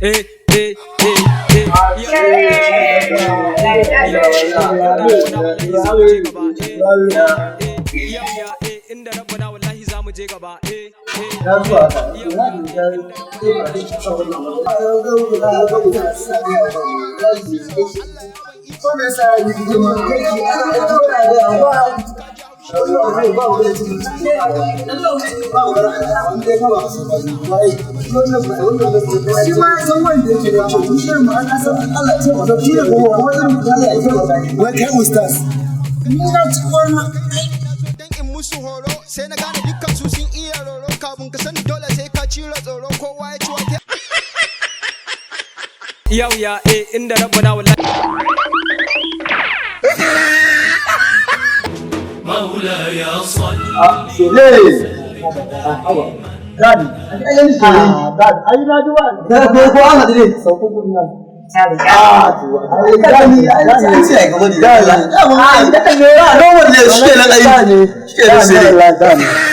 eh eh inda rabbana wallahi za mu je gaba musu horo sai na gane dukkan su sun iya roro kafin ka sani dole sai ka cire tsoro kowa ya ci wake yau ya inda rabbana wallahi مولاي صل Dad, ai na ji wa. Ko ana dire sauko kudin nan. Dani, ai sai ai gaba ne. Da kan ne ra, no wanda shi ke nan ai. Shi ke nan sai.